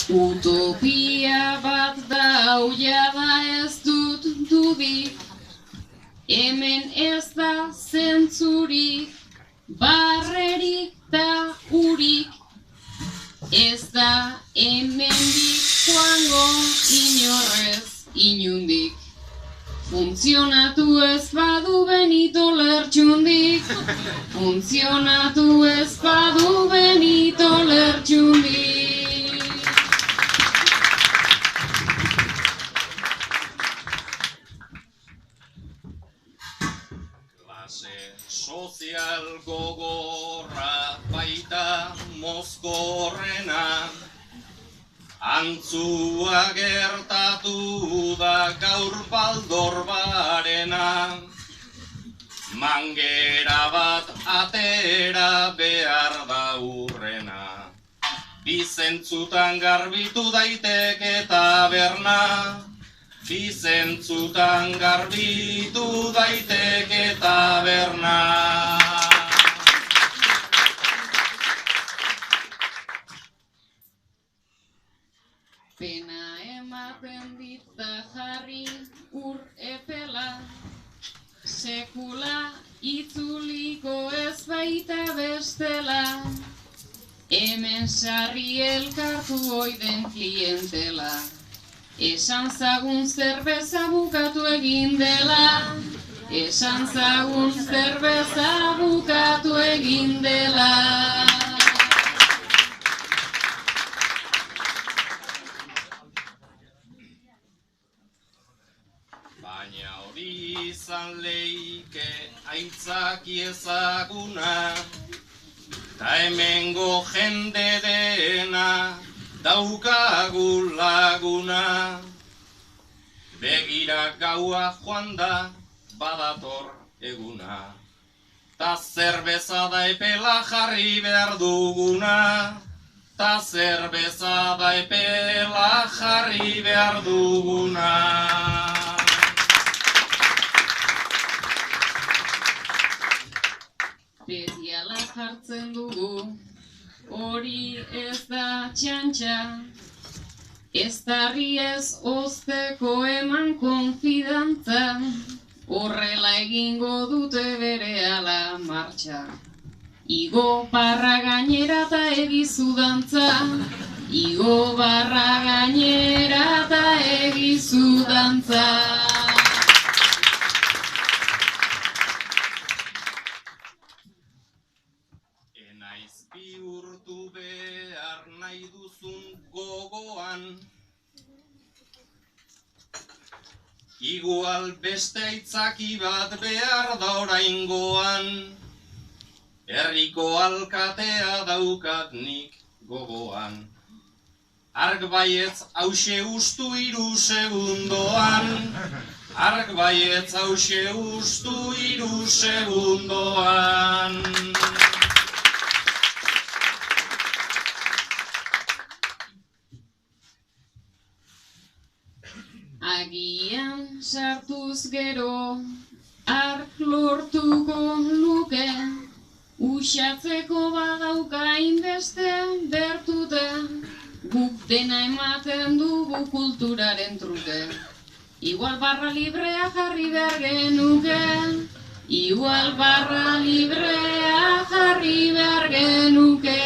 Utopia bat da jada ez dut dudik, hemen ez da zentzurik, barrerik da urik, ez da hemendik joango inorrez inundik. Funtzionatu ez badu Benito Lertxundik, funtzionatu ez badu Benito Lertxundik. Sozial gogorra baita mozkorrena, antzua gertatu da gaur baldor barena. Mangera bat atera behar da urrena, bizentzutan garbitu daiteke taberna. Bizentzutan garbitu daiteke taberna. Pena ematen dit da jarri ur epela, sekula itzuliko ez baita bestela, hemen sarri elkartu oiden klientela. Esan zagun zerbeza bukatu egin dela, esan zagun zerbeza bukatu egin dela. Baina hori izan leike aitzaki ezaguna, ta hemengo jende dena daukagu laguna. Begira gaua joan da badator eguna, ta zerbeza da epela jarri behar duguna, ta zerbeza da epela jarri behar duguna. Betiala jartzen dugu, hori ez da txantxa, ez darri ez ozteko eman konfidantza, horrela egingo dute berehala martxa. Igo barra gainera ta egizu dantza, igo barra gainera ta egizu dantza. Enaiz bihurtu behar nahi duzun gogoan, igual beste aitzaki bat behar da oraingoan, herriko alkatea daukat nik gogoan. Ark baietz hause ustu 3 segundoan, ark baietz hause ustu 3 segundoan. Agian sartuz gero, ark lortuko luke, uxatzeko badauka inbeste bertute, guk dena ematen dugu kulturaren truke. Igual barra librea jarri behar genuke, igual barra librea jarri behar genuke.